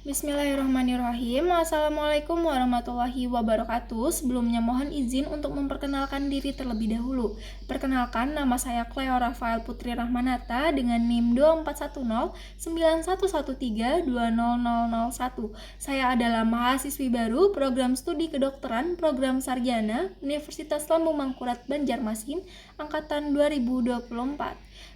Bismillahirrahmanirrahim. Assalamualaikum warahmatullahi wabarakatuh. Sebelumnya mohon izin untuk memperkenalkan diri terlebih dahulu. Perkenalkan, nama saya Cleo Rafael Putri Rahmanata dengan NIM 24109113200001. Saya adalah mahasiswi baru program studi kedokteran program sarjana Universitas Lambung Mangkurat Banjarmasin angkatan 2024.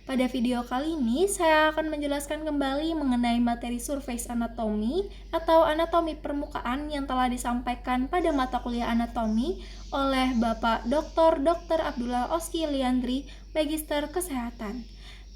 Pada video kali ini, saya akan menjelaskan kembali mengenai materi surface anatomy atau anatomi permukaan yang telah disampaikan pada mata kuliah anatomi oleh Bapak Dr. Abdullah Oski Liandri, Magister Kesehatan.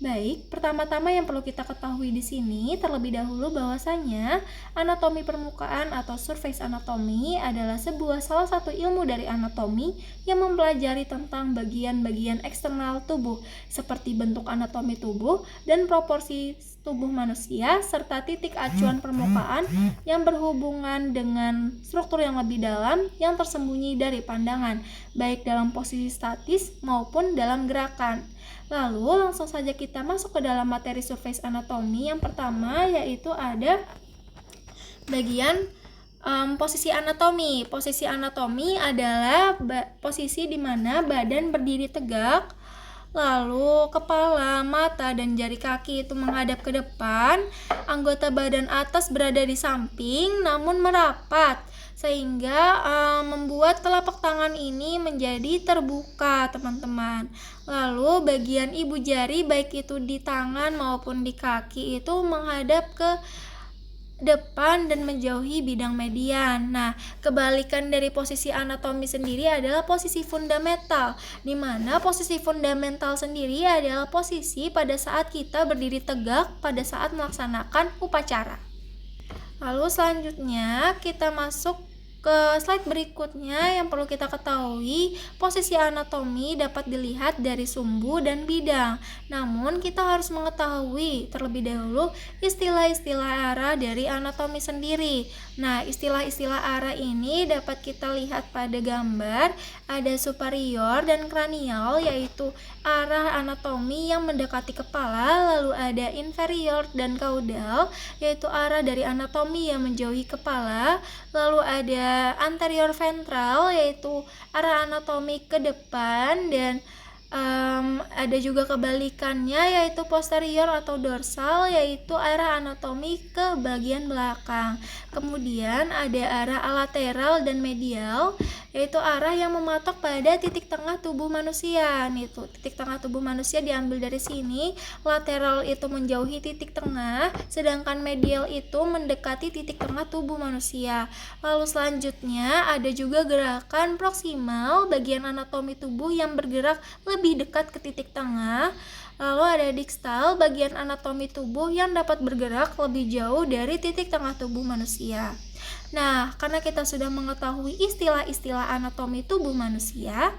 Baik, pertama-tama yang perlu kita ketahui di sini terlebih dahulu bahwasanya anatomi permukaan atau surface anatomy adalah salah satu ilmu dari anatomi yang mempelajari tentang bagian-bagian eksternal tubuh seperti bentuk anatomi tubuh dan proporsi tubuh manusia serta titik acuan permukaan yang berhubungan dengan struktur yang lebih dalam yang tersembunyi dari pandangan, baik dalam posisi statis maupun dalam gerakan. Lalu langsung saja kita masuk ke dalam materi surface anatomy. Yang pertama yaitu ada bagian posisi anatomi. Posisi anatomi adalah posisi di mana badan berdiri tegak, lalu kepala, mata, dan jari kaki itu menghadap ke depan, anggota badan atas berada di samping namun merapat sehingga membuat telapak tangan ini menjadi terbuka, teman-teman. Lalu bagian ibu jari baik itu di tangan maupun di kaki itu menghadap ke depan dan menjauhi bidang median. Nah, kebalikan dari posisi anatomi sendiri adalah posisi fundamental, di mana posisi fundamental sendiri adalah posisi pada saat kita berdiri tegak pada saat melaksanakan upacara. Lalu selanjutnya kita masuk ke slide berikutnya. Yang perlu kita ketahui, posisi anatomi dapat dilihat dari sumbu dan bidang. Namun kita harus mengetahui terlebih dahulu istilah-istilah arah dari anatomi sendiri. Nah, istilah-istilah arah ini dapat kita lihat pada gambar. Ada superior dan kranial, yaitu arah anatomi yang mendekati kepala. Lalu ada inferior dan caudal, yaitu arah dari anatomi yang menjauhi kepala. Lalu ada anterior ventral, yaitu arah anatomi ke depan, dan ada juga kebalikannya yaitu posterior atau dorsal, yaitu arah anatomi ke bagian belakang. Kemudian ada arah lateral dan medial, yaitu arah yang mematok pada titik tengah tubuh manusia. Itu titik tengah tubuh manusia diambil dari sini. Lateral itu menjauhi titik tengah, sedangkan medial itu mendekati titik tengah tubuh manusia. Lalu selanjutnya ada juga gerakan proksimal, bagian anatomi tubuh yang bergerak lebih dekat ke titik tengah. Lalu ada distal, bagian anatomi tubuh yang dapat bergerak lebih jauh dari titik tengah tubuh manusia. Nah, karena kita sudah mengetahui istilah-istilah anatomi tubuh manusia,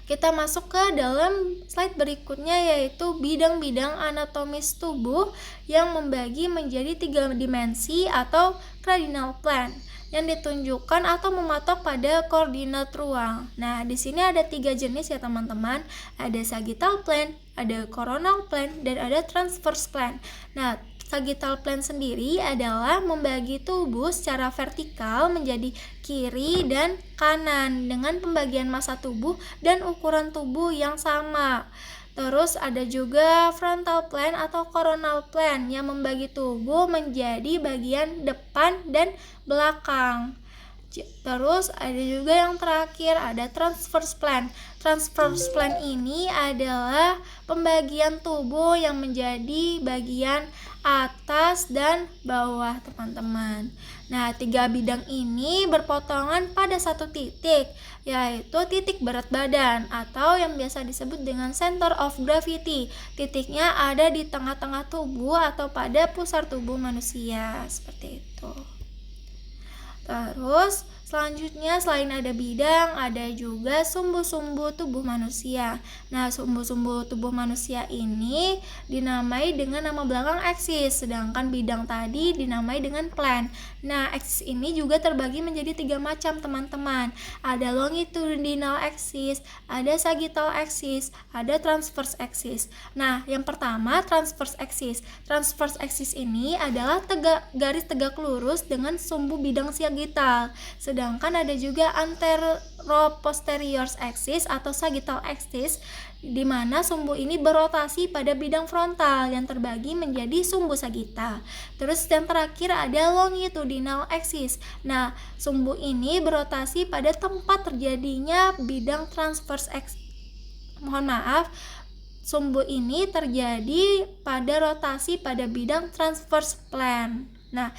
kita masuk ke dalam slide berikutnya, yaitu bidang-bidang anatomis tubuh yang membagi menjadi 3 dimensi atau cardinal plane yang ditunjukkan atau mematok pada koordinat ruang. Nah, di sini ada 3 jenis ya teman-teman. Ada sagittal plane, ada coronal plane, dan ada transverse plane. Nah, sagittal plane sendiri adalah membagi tubuh secara vertikal menjadi kiri dan kanan dengan pembagian massa tubuh dan ukuran tubuh yang sama. Terus ada juga frontal plane atau coronal plane yang membagi tubuh menjadi bagian depan dan belakang. Terus ada juga yang terakhir, ada transverse plane. Transverse plane ini adalah pembagian tubuh yang menjadi bagian atas dan bawah, teman-teman. Nah, 3 bidang ini berpotongan pada satu titik, yaitu titik berat badan atau yang biasa disebut dengan center of gravity. Titiknya ada di tengah-tengah tubuh atau pada pusar tubuh manusia, seperti itu. Terus Selanjutnya, selain ada bidang, ada juga sumbu-sumbu tubuh manusia. Nah, sumbu-sumbu tubuh manusia ini dinamai dengan nama belakang eksis, sedangkan bidang tadi dinamai dengan plan. Nah, eksis ini juga terbagi menjadi 3 macam, teman-teman. Ada longitudinal axis, ada sagittal axis, ada transverse axis. Nah, yang pertama transverse axis. Transverse axis ini adalah garis tegak lurus dengan sumbu bidang sagittal. Sedangkan ada juga antero-posterior axis atau sagittal axis, di mana sumbu ini berotasi pada bidang frontal yang terbagi menjadi sumbu sagittal. Terus yang terakhir ada longitudinal axis. Nah, sumbu ini berotasi pada tempat terjadinya bidang transverse axis. Sumbu ini terjadi pada rotasi pada bidang transverse plane. Nah,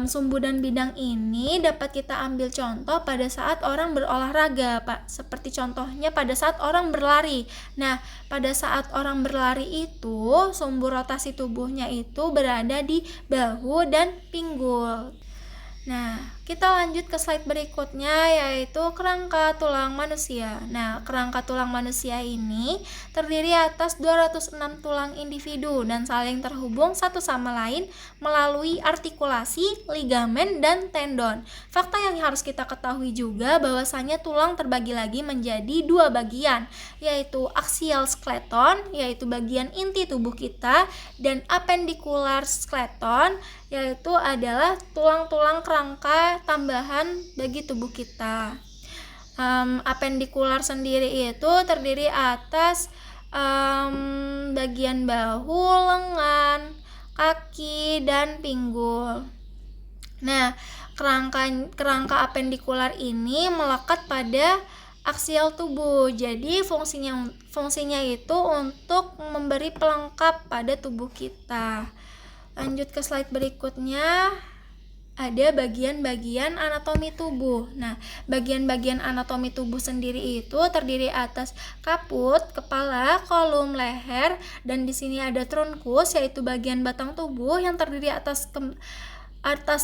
sumbu dan bidang ini dapat kita ambil contoh pada saat orang berolahraga, Pak. Seperti contohnya pada saat orang berlari. Nah, pada saat orang berlari itu, sumbu rotasi tubuhnya itu berada di bahu dan pinggul. Nah, kita lanjut ke slide berikutnya, yaitu kerangka tulang manusia. Nah, kerangka tulang manusia ini terdiri atas 206 tulang individu dan saling terhubung satu sama lain melalui artikulasi, ligamen, dan tendon. Fakta yang harus kita ketahui juga bahwasanya tulang terbagi lagi menjadi 2 bagian, yaitu axial skeleton, yaitu bagian inti tubuh kita, dan appendicular skeleton, yaitu adalah tulang-tulang kerangka tambahan bagi tubuh kita. Appendicular sendiri itu terdiri atas bagian bahu, lengan, kaki, dan pinggul. Nah, kerangka apendikular ini melekat pada aksial tubuh. Jadi fungsinya itu untuk memberi pelengkap pada tubuh kita. Lanjut ke slide berikutnya. Ada bagian-bagian anatomi tubuh. Nah, bagian-bagian anatomi tubuh sendiri itu terdiri atas kaput, kepala, kolum, leher, dan di sini ada trunkus, yaitu bagian batang tubuh yang terdiri atas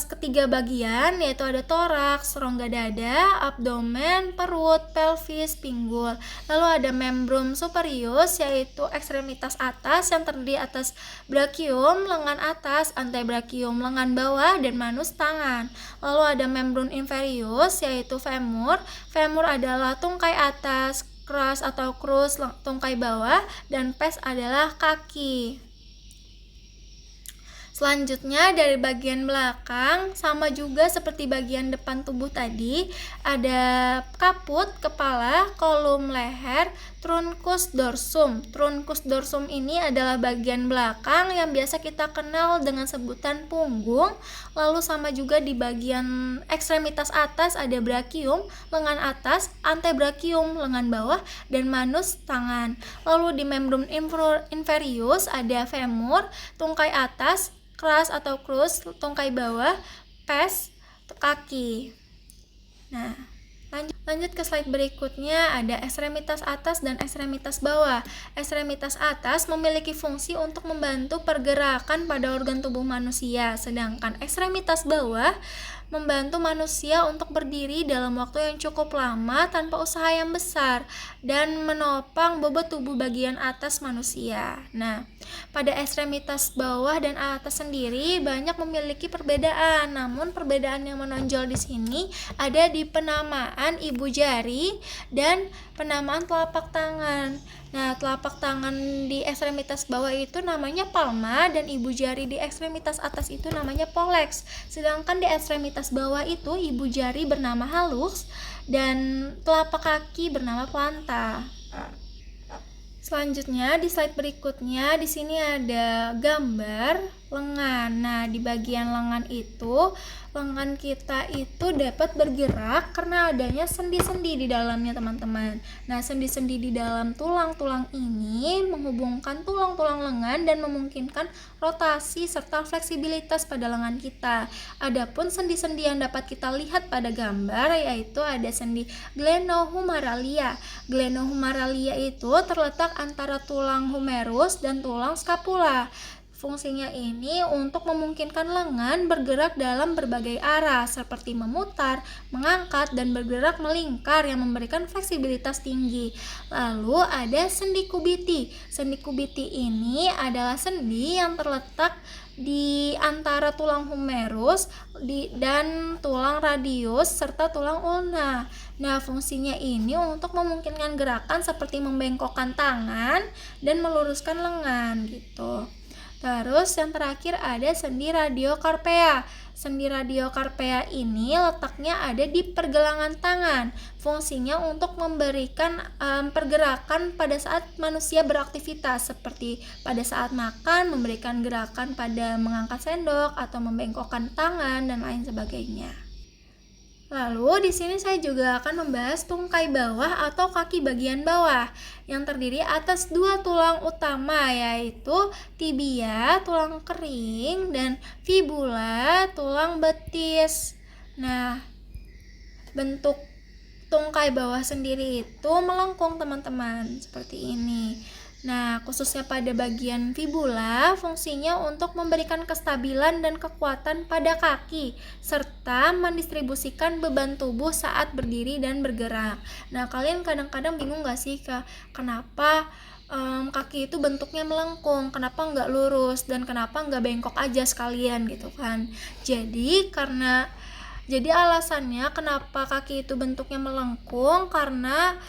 ketiga bagian, yaitu ada toraks, rongga dada, abdomen, perut, pelvis, pinggul. Lalu ada membrum superius, yaitu ekstremitas atas yang terdiri atas brachium, lengan atas, antebrachium, lengan bawah, dan manus tangan. Lalu ada membrum inferius, yaitu femur. Femur adalah tungkai atas, crus atau crus tungkai bawah, dan pes adalah kaki. Selanjutnya dari bagian belakang sama juga seperti bagian depan tubuh tadi, ada kaput, kepala, kolum, leher, trunkus dorsum. Trunkus dorsum ini adalah bagian belakang yang biasa kita kenal dengan sebutan punggung. Lalu sama juga di bagian ekstremitas atas ada brachium, lengan atas, antebrachium, lengan bawah, dan manus tangan. Lalu di membrum inferius ada femur, tungkai atas, crus atau crus, tungkai bawah, pes, kaki. Nah, lanjut ke slide berikutnya, ada ekstremitas atas dan ekstremitas bawah. Ekstremitas atas memiliki fungsi untuk membantu pergerakan pada organ tubuh manusia, sedangkan ekstremitas bawah membantu manusia untuk berdiri dalam waktu yang cukup lama tanpa usaha yang besar dan menopang bobot tubuh bagian atas manusia. Nah, pada ekstremitas bawah dan atas sendiri banyak memiliki perbedaan, namun perbedaan yang menonjol di sini ada di penamaan ibu jari dan penamaan telapak tangan. Nah, telapak tangan di ekstremitas bawah itu namanya palma dan ibu jari di ekstremitas atas itu namanya pollex. Sedangkan di ekstremitas bawah itu ibu jari bernama hallux dan telapak kaki bernama planta. Selanjutnya di slide berikutnya di sini ada gambar lengan. Nah, di bagian lengan itu lengan kita itu dapat bergerak karena adanya sendi-sendi di dalamnya, teman-teman. Nah, sendi-sendi di dalam tulang-tulang ini menghubungkan tulang-tulang lengan dan memungkinkan rotasi serta fleksibilitas pada lengan kita. Adapun sendi-sendi yang dapat kita lihat pada gambar yaitu ada sendi glenohumeralia. Glenohumeralia itu terletak antara tulang humerus dan tulang scapula. Fungsinya ini untuk memungkinkan lengan bergerak dalam berbagai arah seperti memutar, mengangkat, dan bergerak melingkar yang memberikan fleksibilitas tinggi. Lalu ada sendi kubiti. Sendi kubiti ini adalah sendi yang terletak di antara tulang humerus dan tulang radius serta tulang ulna. Nah, fungsinya ini untuk memungkinkan gerakan seperti membengkokkan tangan dan meluruskan lengan gitu. Terus yang terakhir ada sendi radiokarpea. Sendi radiokarpea ini letaknya ada di pergelangan tangan. Fungsinya untuk memberikan pergerakan pada saat manusia beraktivitas, seperti pada saat makan, memberikan gerakan pada mengangkat sendok atau membengkokkan tangan dan lain sebagainya. Lalu di sini saya juga akan membahas tungkai bawah atau kaki bagian bawah yang terdiri atas dua tulang utama, yaitu tibia, tulang kering, dan fibula, tulang betis. Nah, bentuk tungkai bawah sendiri itu melengkung teman-teman, seperti ini. Nah, khususnya pada bagian fibula, fungsinya untuk memberikan kestabilan dan kekuatan pada kaki, serta mendistribusikan beban tubuh saat berdiri dan bergerak. Nah, kalian kadang-kadang bingung gak sih kenapa kaki itu bentuknya melengkung, kenapa nggak lurus, dan kenapa nggak bengkok aja sekalian gitu kan. Jadi alasannya kenapa kaki itu bentuknya melengkung karena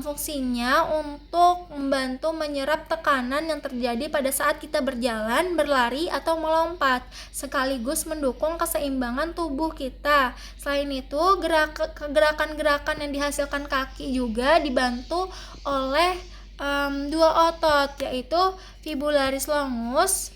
fungsinya untuk membantu menyerap tekanan yang terjadi pada saat kita berjalan, berlari, atau melompat, sekaligus mendukung keseimbangan tubuh kita. Selain itu, gerakan-gerakan yang dihasilkan kaki juga dibantu oleh dua otot, yaitu fibularis longus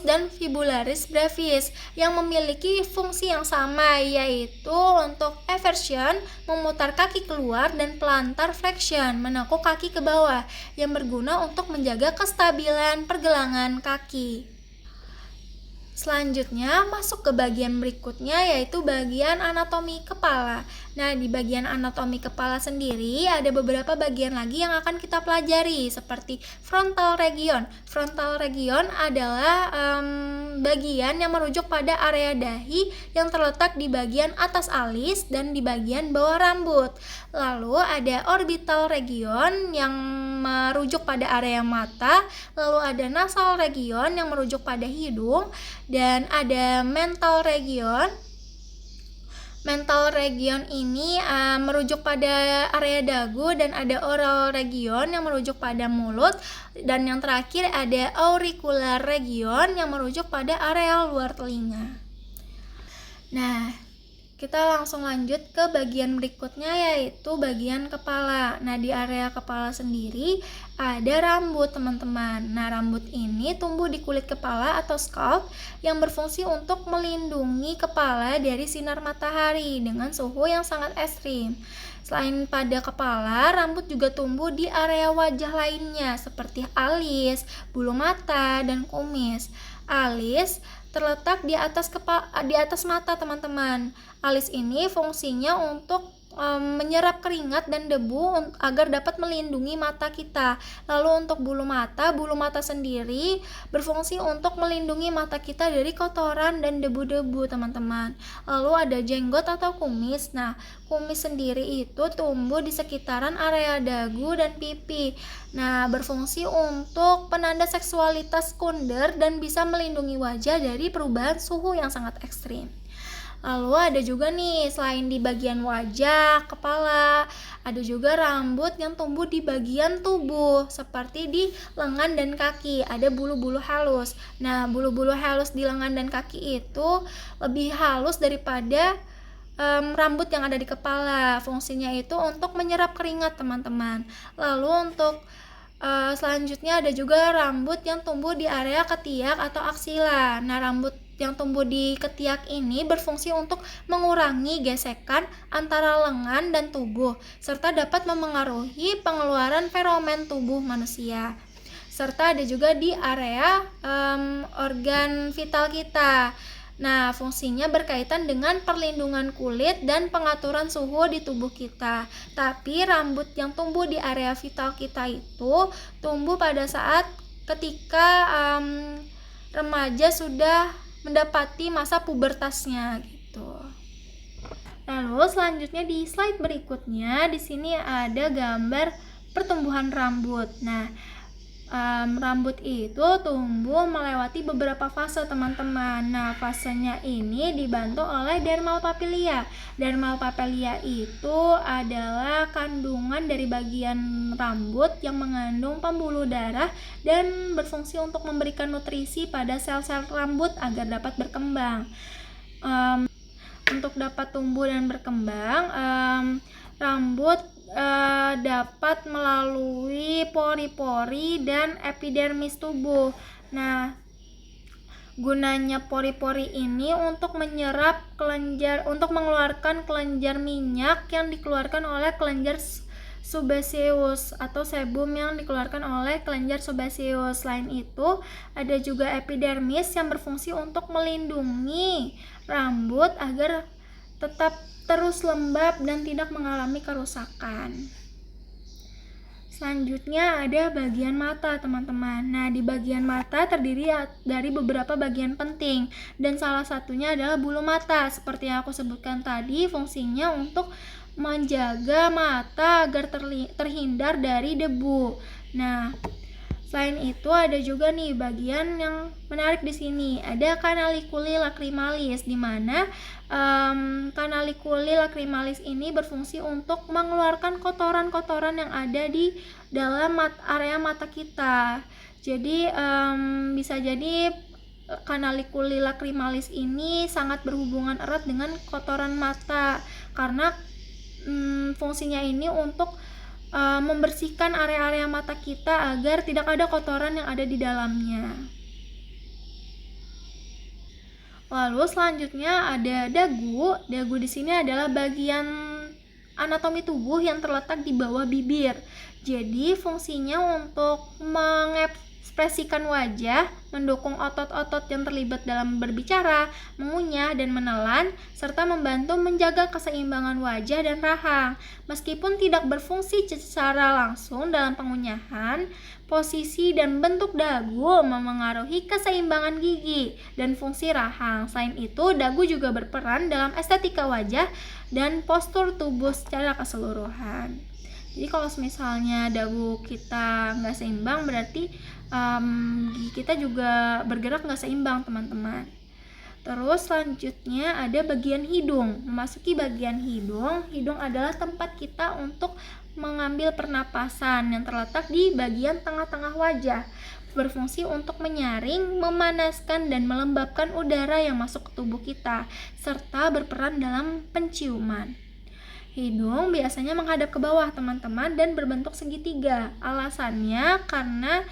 dan fibularis brevis yang memiliki fungsi yang sama, yaitu untuk eversion, memutar kaki keluar, dan plantar flexion, menekuk kaki ke bawah, yang berguna untuk menjaga kestabilan pergelangan kaki. Selanjutnya masuk ke bagian berikutnya, yaitu bagian anatomi kepala. Nah, di bagian anatomi kepala sendiri ada beberapa bagian lagi yang akan kita pelajari, seperti frontal region. Frontal region adalah bagian yang merujuk pada area dahi yang terletak di bagian atas alis dan di bagian bawah rambut. Lalu ada orbital region yang merujuk pada area mata, lalu ada nasal region yang merujuk pada hidung, dan ada mental region. Mental region ini merujuk pada area dagu, dan ada oral region yang merujuk pada mulut, dan yang terakhir ada auricular region yang merujuk pada area luar telinga. Nah, kita langsung lanjut ke bagian berikutnya, yaitu bagian kepala. Nah, di area kepala sendiri ada rambut, teman-teman. Nah, rambut ini tumbuh di kulit kepala atau scalp yang berfungsi untuk melindungi kepala dari sinar matahari dengan suhu yang sangat ekstrim. Selain pada kepala, rambut juga tumbuh di area wajah lainnya seperti alis, bulu mata, dan kumis. Alis terletak di atas mata, teman-teman. Alis ini fungsinya untuk menyerap keringat dan debu agar dapat melindungi mata kita. Lalu untuk bulu mata sendiri berfungsi untuk melindungi mata kita dari kotoran dan debu-debu, teman-teman. Lalu ada jenggot atau kumis. Nah, kumis sendiri itu tumbuh di sekitaran area dagu dan pipi. Nah, berfungsi untuk penanda seksualitas sekunder dan bisa melindungi wajah dari perubahan suhu yang sangat ekstrim. Lalu ada juga nih, selain di bagian wajah, kepala, ada juga rambut yang tumbuh di bagian tubuh, seperti di lengan dan kaki, ada bulu-bulu halus. Nah, bulu-bulu halus di lengan dan kaki itu lebih halus daripada rambut yang ada di kepala. Fungsinya itu untuk menyerap keringat, teman-teman. Lalu untuk selanjutnya ada juga rambut yang tumbuh di area ketiak atau aksila. Nah, rambut yang tumbuh di ketiak ini berfungsi untuk mengurangi gesekan antara lengan dan tubuh, serta dapat memengaruhi pengeluaran feromen tubuh manusia. Serta ada juga di area organ vital kita. Nah, fungsinya berkaitan dengan perlindungan kulit dan pengaturan suhu di tubuh kita. Tapi rambut yang tumbuh di area vital kita itu tumbuh pada saat ketika remaja sudah mendapati masa pubertasnya gitu. Lalu selanjutnya di slide berikutnya di sini ada gambar pertumbuhan rambut. Nah, rambut itu tumbuh melewati beberapa fase teman-teman. Nah, fasenya ini dibantu oleh dermal papilia. Dermal papilia itu adalah kandungan dari bagian rambut yang mengandung pembuluh darah dan berfungsi untuk memberikan nutrisi pada sel-sel rambut agar dapat berkembang. Untuk dapat tumbuh dan berkembang, rambut dapat melalui pori-pori dan epidermis tubuh. Nah, gunanya pori-pori ini untuk menyerap kelenjar, untuk mengeluarkan kelenjar minyak yang dikeluarkan oleh kelenjar sebaceous atau sebum yang dikeluarkan oleh kelenjar sebaceous. Selain itu, ada juga epidermis yang berfungsi untuk melindungi rambut agar tetap terus lembab dan tidak mengalami kerusakan. Selanjutnya ada bagian mata, teman-teman. Nah, di bagian mata terdiri dari beberapa bagian penting dan salah satunya adalah bulu mata. Seperti yang aku sebutkan tadi, fungsinya untuk menjaga mata agar terhindar dari debu. Nah, selain itu ada juga nih bagian yang menarik di sini. Ada kanaliculi lacrimalis, di mana kanaliculi lacrimalis ini berfungsi untuk mengeluarkan kotoran-kotoran yang ada di dalam area mata kita. Jadi bisa jadi kanaliculi lacrimalis ini sangat berhubungan erat dengan kotoran mata karena fungsinya ini untuk membersihkan area-area mata kita agar tidak ada kotoran yang ada di dalamnya. Lalu selanjutnya ada dagu. Dagu di sini adalah bagian anatomi tubuh yang terletak di bawah bibir. Jadi fungsinya untuk mengekspresikan wajah, mendukung otot-otot yang terlibat dalam berbicara, mengunyah, dan menelan, serta membantu menjaga keseimbangan wajah dan rahang. Meskipun tidak berfungsi secara langsung dalam pengunyahan, posisi dan bentuk dagu memengaruhi keseimbangan gigi dan fungsi rahang. Selain itu, dagu juga berperan dalam estetika wajah dan postur tubuh secara keseluruhan. Jadi kalau misalnya dagu kita nggak seimbang, berarti gigi kita juga bergerak nggak seimbang, teman-teman. Terus selanjutnya ada bagian hidung. Memasuki bagian hidung, hidung adalah tempat kita untuk mengambil pernapasan yang terletak di bagian tengah-tengah wajah. Berfungsi untuk menyaring, memanaskan, dan melembabkan udara yang masuk ke tubuh kita, serta berperan dalam penciuman. Hidung biasanya menghadap ke bawah, teman-teman, dan berbentuk segitiga. Alasannya karena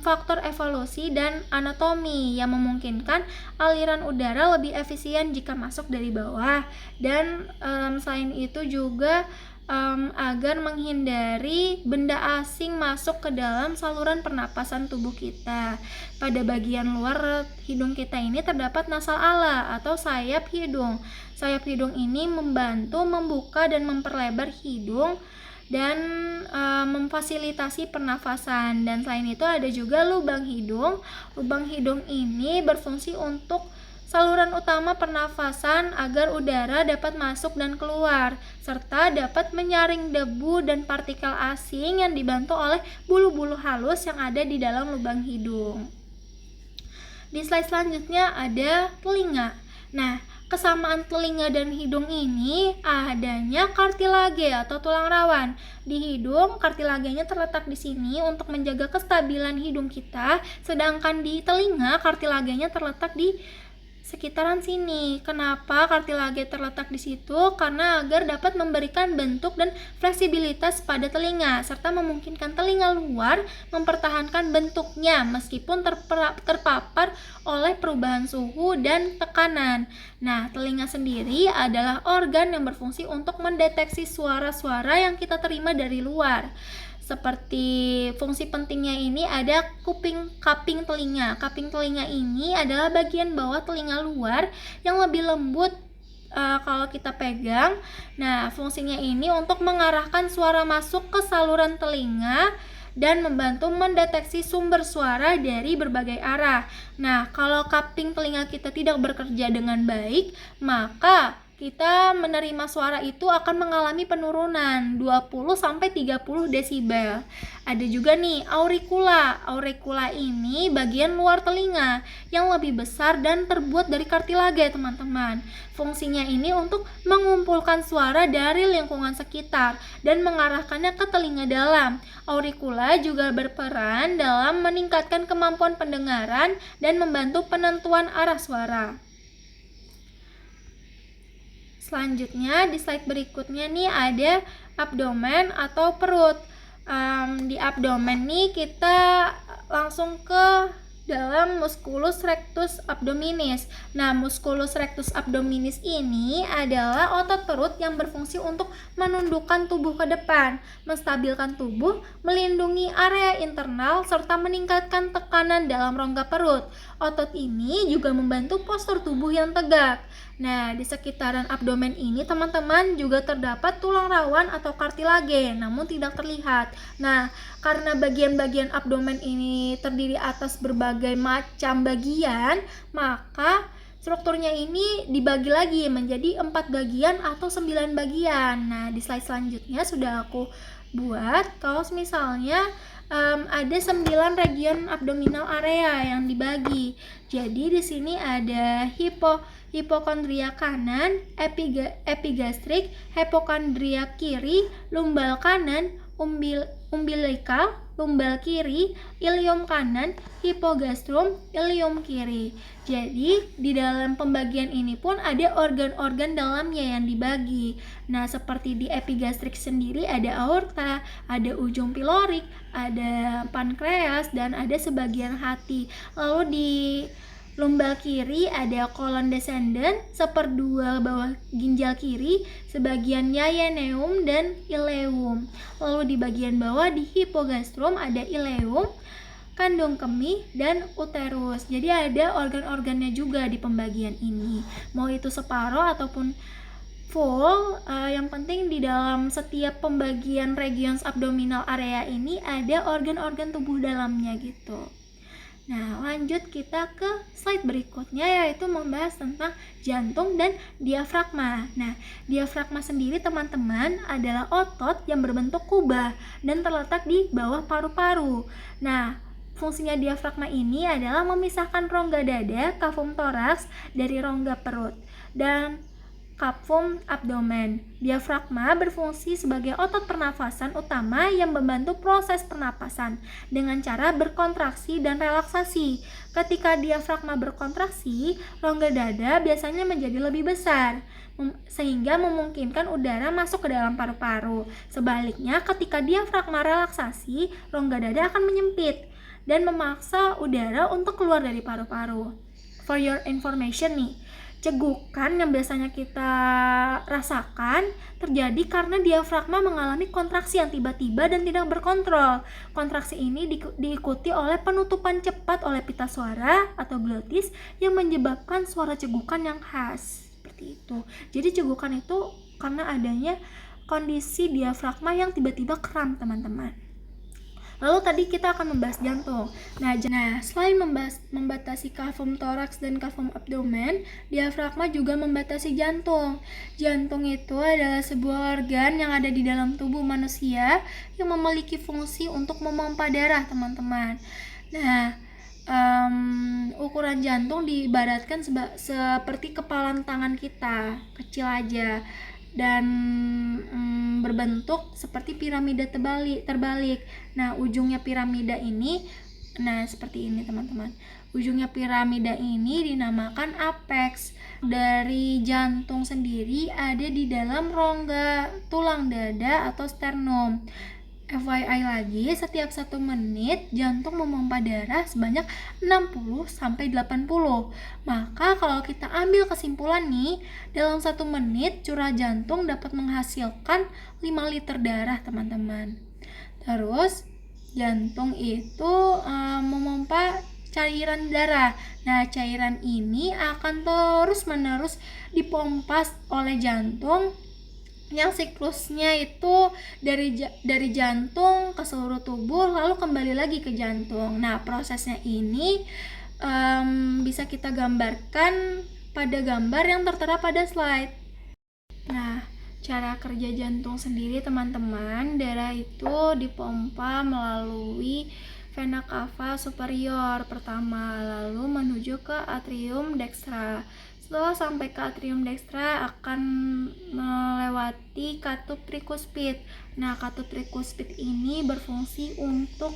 faktor evolusi dan anatomi yang memungkinkan aliran udara lebih efisien jika masuk dari bawah, dan selain itu juga agar menghindari benda asing masuk ke dalam saluran pernapasan tubuh kita. Pada bagian luar hidung kita ini terdapat nasal ala atau sayap hidung. Sayap hidung ini membantu membuka dan memperlebar hidung dan memfasilitasi pernafasan. Dan selain itu ada juga lubang hidung. Lubang hidung ini berfungsi untuk saluran utama pernafasan agar udara dapat masuk dan keluar, serta dapat menyaring debu dan partikel asing yang dibantu oleh bulu-bulu halus yang ada di dalam lubang hidung. Di slide selanjutnya ada telinga. Nah, kesamaan telinga dan hidung ini adanya kartilage atau tulang rawan. Di hidung, kartilagenya terletak di sini untuk menjaga kestabilan hidung kita, sedangkan di telinga, kartilagenya terletak di sekitaran sini. Kenapa kartilage terletak di situ? Karena agar dapat memberikan bentuk dan fleksibilitas pada telinga, serta memungkinkan telinga luar mempertahankan bentuknya meskipun terpapar oleh perubahan suhu dan tekanan. Nah, telinga sendiri adalah organ yang berfungsi untuk mendeteksi suara-suara yang kita terima dari luar. Seperti fungsi pentingnya ini ada cupping telinga. Cupping telinga ini adalah bagian bawah telinga luar yang lebih lembut kalau kita pegang. Nah, fungsinya ini untuk mengarahkan suara masuk ke saluran telinga dan membantu mendeteksi sumber suara dari berbagai arah. Nah, kalau cupping telinga kita tidak bekerja dengan baik, maka kita menerima suara itu akan mengalami penurunan 20-30 desibel. Ada juga nih auricula. Auricula ini bagian luar telinga yang lebih besar dan terbuat dari kartilage, teman-teman. Fungsinya ini untuk mengumpulkan suara dari lingkungan sekitar dan mengarahkannya ke telinga dalam. Auricula juga berperan dalam meningkatkan kemampuan pendengaran dan membantu penentuan arah suara. Selanjutnya di slide berikutnya nih ada abdomen atau perut. Di abdomen nih kita langsung ke dalam musculus rectus abdominis. Nah, musculus rectus abdominis ini adalah otot perut yang berfungsi untuk menundukkan tubuh ke depan, menstabilkan tubuh, melindungi area internal, serta meningkatkan tekanan dalam rongga perut. Otot ini juga membantu postur tubuh yang tegak. Nah, di sekitaran abdomen ini teman-teman juga terdapat tulang rawan atau kartilage, namun tidak terlihat. Nah, karena bagian-bagian abdomen ini terdiri atas berbagai macam bagian, maka strukturnya ini dibagi lagi menjadi 4 bagian atau 9 bagian. Nah, di slide selanjutnya sudah aku buat kalau misalnya ada 9 region abdominal area yang dibagi. Jadi di sini ada hipokondria kanan, epigastrik, hipokondria kiri, lumbal kanan, umbilikal, lumbal kiri, ilium kanan, hipogastrum, ilium kiri. Jadi di dalam pembagian ini pun ada organ-organ dalamnya yang dibagi. Nah, seperti di epigastrik sendiri ada aorta, ada ujung pilorik, ada pankreas, dan ada sebagian hati. Lalu di lumbal kiri ada kolon descendant, seperdua bawah ginjal kiri, sebagian yayaneum dan ileum. Lalu di bagian bawah di hipogastrum ada ileum, kandung kemih, dan uterus. Jadi ada organ-organnya juga di pembagian ini. Mau itu separuh ataupun full, yang penting di dalam setiap pembagian regions abdominal area ini ada organ-organ tubuh dalamnya gitu. Nah, lanjut kita ke slide berikutnya, yaitu membahas tentang jantung dan diafragma. Nah, diafragma sendiri teman-teman adalah otot yang berbentuk kubah dan terletak di bawah paru-paru. Nah, fungsinya diafragma ini adalah memisahkan rongga dada, cavum thorax, dari rongga perut dan cavum abdomen. Diafragma berfungsi sebagai otot pernafasan utama yang membantu proses pernapasan dengan cara berkontraksi dan relaksasi. Ketika diafragma berkontraksi, rongga dada biasanya menjadi lebih besar, sehingga memungkinkan udara masuk ke dalam paru-paru. Sebaliknya, ketika diafragma relaksasi, rongga dada akan menyempit dan memaksa udara untuk keluar dari paru-paru. For your information nih, cegukan yang biasanya kita rasakan terjadi karena diafragma mengalami kontraksi yang tiba-tiba dan tidak berkontrol. Kontraksi ini diikuti oleh penutupan cepat oleh pita suara atau glotis yang menyebabkan suara cegukan yang khas. Seperti itu. Jadi cegukan itu karena adanya kondisi diafragma yang tiba-tiba kram, teman-teman. Lalu tadi kita akan membahas jantung. Nah, selain membatasi cavum thorax dan cavum abdomen, diafragma juga membatasi jantung. Jantung itu adalah sebuah organ yang ada di dalam tubuh manusia yang memiliki fungsi untuk memompa darah, teman-teman. Nah, ukuran jantung diibaratkan seperti kepalan tangan kita, kecil aja, dan berbentuk seperti piramida terbalik. Nah, ujungnya piramida ini, seperti ini teman-teman. Ujungnya piramida ini dinamakan apex. Dari jantung sendiri ada di dalam rongga tulang dada atau sternum. FYI lagi, setiap 1 menit jantung memompa darah sebanyak 60-80. Maka kalau kita ambil kesimpulan nih, dalam 1 menit curah jantung dapat menghasilkan 5 liter darah, teman-teman. Terus jantung itu memompa cairan darah. Nah, cairan ini akan terus-menerus dipompa oleh jantung yang siklusnya itu dari jantung ke seluruh tubuh lalu kembali lagi ke jantung. Nah, prosesnya ini bisa kita gambarkan pada gambar yang tertera pada slide. Nah, cara kerja jantung sendiri teman-teman, darah itu dipompa melalui vena cava superior pertama, lalu menuju ke atrium dextra. Setelah sampai ke atrium dextra akan melewati katup trikuspid. Nah, katup trikuspid ini berfungsi untuk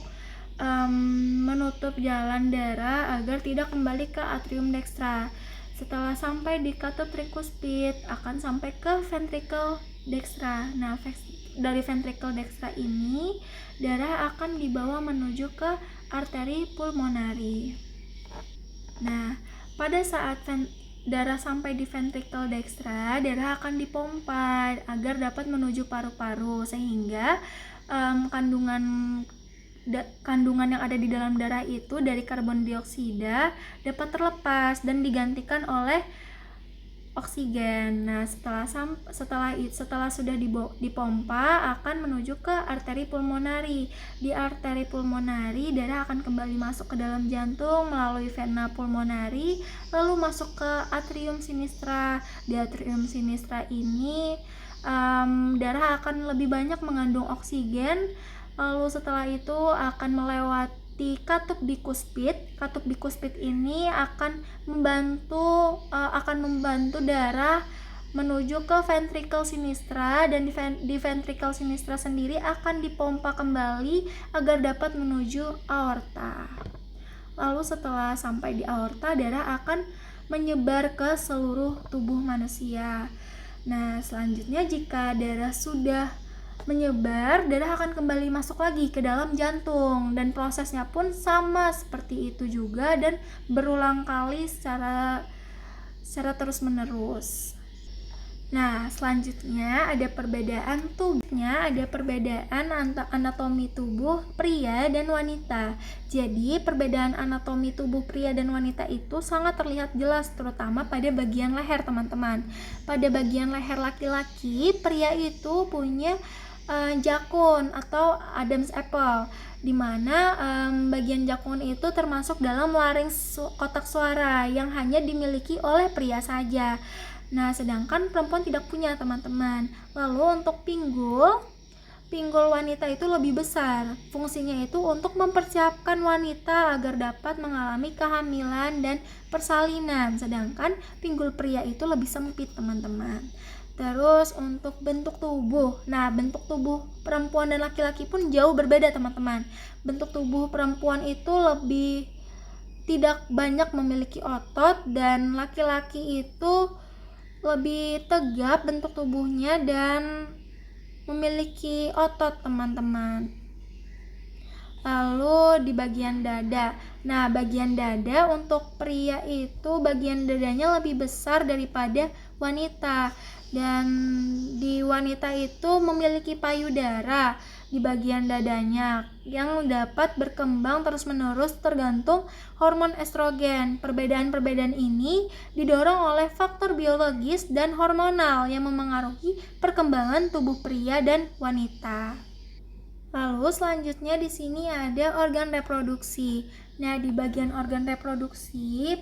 menutup jalan darah agar tidak kembali ke atrium dextra. Setelah sampai di katup trikuspid akan sampai ke ventricle dextra. Nah, dari ventricle dextra ini darah akan dibawa menuju ke arteri pulmonari. Nah, pada saat darah sampai di ventricle dextra, darah akan dipompa agar dapat menuju paru-paru sehingga kandungan yang ada di dalam darah itu dari karbon dioksida dapat terlepas dan digantikan oleh oksigen. Nah, setelah sudah dipompa akan menuju ke arteri pulmonari. Di arteri pulmonari darah akan kembali masuk ke dalam jantung melalui vena pulmonari lalu masuk ke atrium sinistra. Di atrium sinistra ini darah akan lebih banyak mengandung oksigen. Lalu setelah itu akan melewati katup bikuspid. Katup bikuspid ini akan membantu darah menuju ke ventricle sinistra, dan di ventricle sinistra sendiri akan dipompa kembali agar dapat menuju aorta. Lalu setelah sampai di aorta, darah akan menyebar ke seluruh tubuh manusia. Nah, selanjutnya jika darah sudah menyebar, darah akan kembali masuk lagi ke dalam jantung dan prosesnya pun sama seperti itu juga dan berulang kali secara terus-menerus. Nah, selanjutnya ada perbedaan anatomi tubuh pria dan wanita. Jadi, perbedaan anatomi tubuh pria dan wanita itu sangat terlihat jelas, terutama pada bagian leher, teman-teman. Pada bagian leher laki-laki, pria itu punya jakun atau Adam's apple, di mana bagian jakun itu termasuk dalam larynx kotak suara yang hanya dimiliki oleh pria saja. Nah, sedangkan perempuan tidak punya, teman-teman. Lalu untuk pinggul wanita itu lebih besar. Fungsinya itu untuk mempersiapkan wanita agar dapat mengalami kehamilan dan persalinan. Sedangkan pinggul pria itu lebih sempit, teman-teman. Terus untuk bentuk tubuh. Nah, bentuk tubuh perempuan dan laki-laki pun jauh berbeda, teman-teman. Bentuk tubuh perempuan itu lebih tidak banyak memiliki otot, dan laki-laki itu lebih tegap bentuk tubuhnya dan memiliki otot, teman-teman. Lalu di bagian dada. Nah, bagian dada untuk pria itu bagian dadanya lebih besar daripada wanita, dan di wanita itu memiliki payudara di bagian dadanya yang dapat berkembang terus-menerus tergantung hormon estrogen. Perbedaan-perbedaan ini didorong oleh faktor biologis dan hormonal yang memengaruhi perkembangan tubuh pria dan wanita. Lalu selanjutnya di sini ada organ reproduksi. Nah, di bagian organ reproduksi,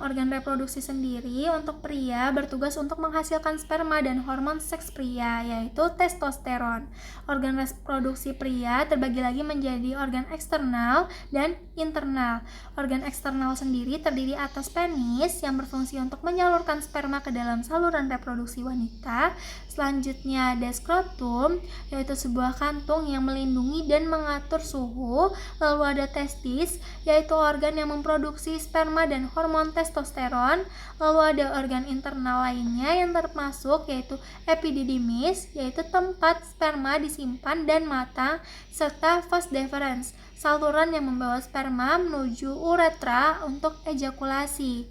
organ reproduksi sendiri untuk pria bertugas untuk menghasilkan sperma dan hormon seks pria, yaitu testosteron. Organ reproduksi pria terbagi lagi menjadi organ eksternal dan internal. Organ eksternal sendiri terdiri atas penis yang berfungsi untuk menyalurkan sperma ke dalam saluran reproduksi wanita. Selanjutnya ada skrotum, yaitu sebuah kantung yang melindungi dan mengatur suhu. Lalu ada testis, yaitu organ yang memproduksi sperma dan hormon testosteron. Lalu ada organ internal lainnya yang termasuk yaitu epididymis, yaitu tempat sperma disimpan dan matang, serta vas deferens, saluran yang membawa sperma menuju uretra untuk ejakulasi.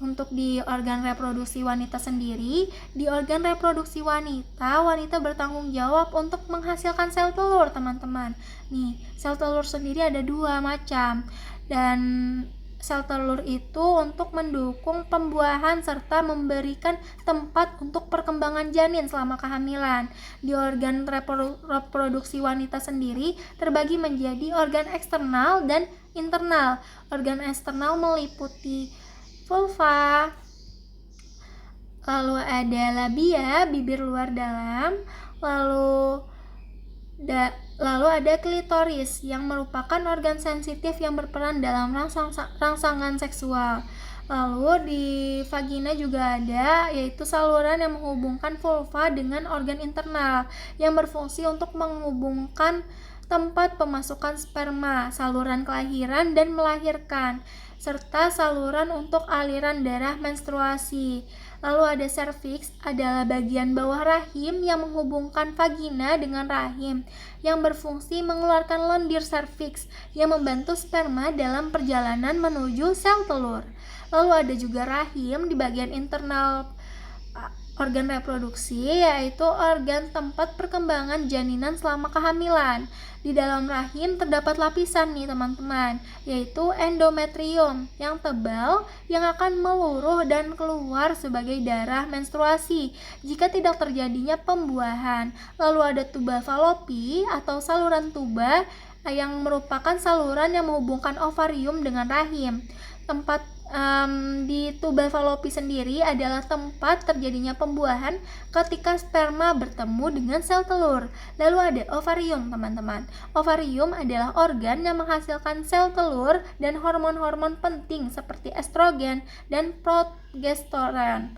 Untuk di organ reproduksi wanita sendiri, di organ reproduksi wanita bertanggung jawab untuk menghasilkan sel telur, teman-teman. Nih, sel telur sendiri ada 2 macam. Dan sel telur itu untuk mendukung pembuahan serta memberikan tempat untuk perkembangan janin selama kehamilan. Di organ reproduksi wanita sendiri terbagi menjadi organ eksternal dan internal. Organ eksternal meliputi vulva, lalu ada labia, bibir luar dalam, lalu ada klitoris yang merupakan organ sensitif yang berperan dalam rangsangan seksual. Lalu di vagina juga ada, yaitu saluran yang menghubungkan vulva dengan organ internal yang berfungsi untuk menghubungkan tempat pemasukan sperma, saluran kelahiran dan melahirkan, serta saluran untuk aliran darah menstruasi. Lalu ada serviks, adalah bagian bawah rahim yang menghubungkan vagina dengan rahim, yang berfungsi mengeluarkan lendir serviks yang membantu sperma dalam perjalanan menuju sel telur. Lalu ada juga rahim di bagian internal organ reproduksi, yaitu organ tempat perkembangan janinan selama kehamilan. Di dalam rahim terdapat lapisan nih teman-teman, yaitu endometrium yang tebal yang akan meluruh dan keluar sebagai darah menstruasi jika tidak terjadinya pembuahan. Lalu ada tuba falopi atau saluran tuba yang merupakan saluran yang menghubungkan ovarium dengan rahim. Tempat di tuba falopi sendiri adalah tempat terjadinya pembuahan ketika sperma bertemu dengan sel telur. Lalu ada ovarium, teman-teman. Ovarium adalah organ yang menghasilkan sel telur dan hormon-hormon penting seperti estrogen dan progesteron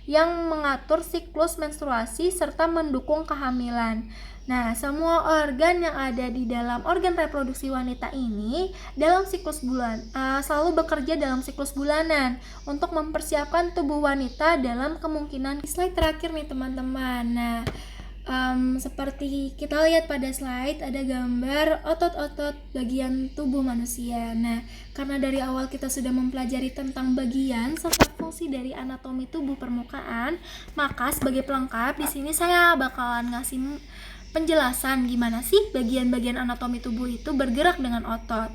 yang mengatur siklus menstruasi serta mendukung kehamilan. Nah, semua organ yang ada di dalam organ reproduksi wanita ini dalam siklus selalu bekerja dalam siklus bulanan untuk mempersiapkan tubuh wanita dalam kemungkinan. Slide terakhir nih teman-teman. Nah, seperti kita lihat pada slide ada gambar otot-otot bagian tubuh manusia. Nah, karena dari awal kita sudah mempelajari tentang bagian serta fungsi dari anatomi tubuh permukaan, maka sebagai pelengkap di sini saya bakalan ngasih penjelasan gimana sih bagian-bagian anatomi tubuh itu bergerak dengan otot.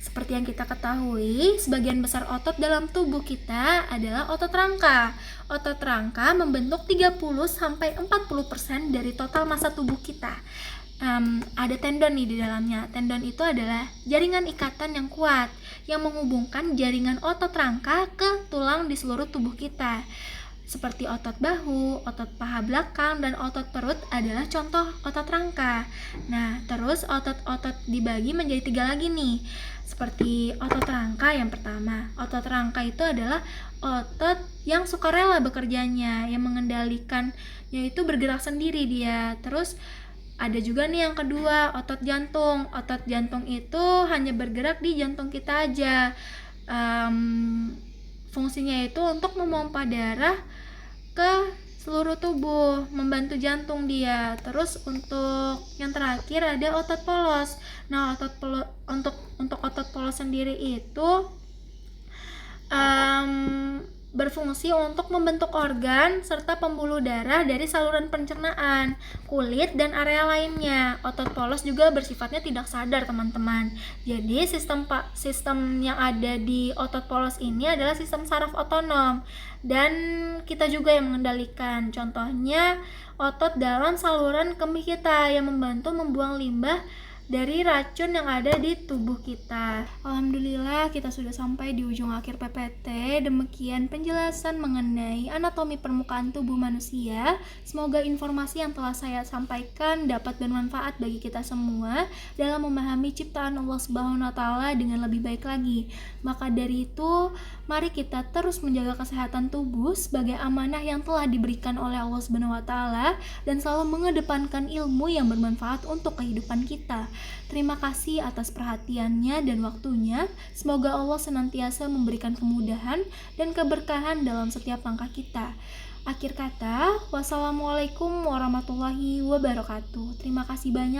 Seperti yang kita ketahui, sebagian besar otot dalam tubuh kita adalah otot rangka. Otot rangka membentuk 30-40% dari total massa tubuh kita. Ada tendon nih di dalamnya. Tendon itu adalah jaringan ikatan yang kuat yang menghubungkan jaringan otot rangka ke tulang di seluruh tubuh kita. Seperti otot bahu, otot paha belakang, dan otot perut adalah contoh otot rangka. Nah, terus otot-otot dibagi menjadi 3 lagi nih. Seperti otot rangka yang pertama. Otot rangka itu adalah otot yang sukarela bekerjanya, yang mengendalikan, yaitu bergerak sendiri dia. Terus ada juga nih yang kedua, otot jantung. Otot jantung itu hanya bergerak di jantung kita aja. Fungsinya itu untuk memompa darah ke seluruh tubuh, membantu jantung dia. Terus untuk yang terakhir ada otot polos. Nah, untuk otot polos sendiri itu berfungsi untuk membentuk organ serta pembuluh darah dari saluran pencernaan, kulit, dan area lainnya. Otot polos juga bersifatnya tidak sadar, teman-teman. Jadi sistem yang ada di otot polos ini adalah sistem saraf otonom, dan kita juga yang mengendalikan. Contohnya otot dalam saluran kemih kita yang membantu membuang limbah dari racun yang ada di tubuh kita. Alhamdulillah kita sudah sampai di ujung akhir PPT. Demikian penjelasan mengenai anatomi permukaan tubuh manusia. Semoga informasi yang telah saya sampaikan dapat bermanfaat bagi kita semua dalam memahami ciptaan Allah Subhanahu wa taala dengan lebih baik lagi. Maka dari itu, mari kita terus menjaga kesehatan tubuh sebagai amanah yang telah diberikan oleh Allah Subhanahu wa taala dan selalu mengedepankan ilmu yang bermanfaat untuk kehidupan kita. Terima kasih atas perhatiannya dan waktunya. Semoga Allah senantiasa memberikan kemudahan dan keberkahan dalam setiap langkah kita. Akhir kata, wassalamualaikum warahmatullahi wabarakatuh. Terima kasih banyak.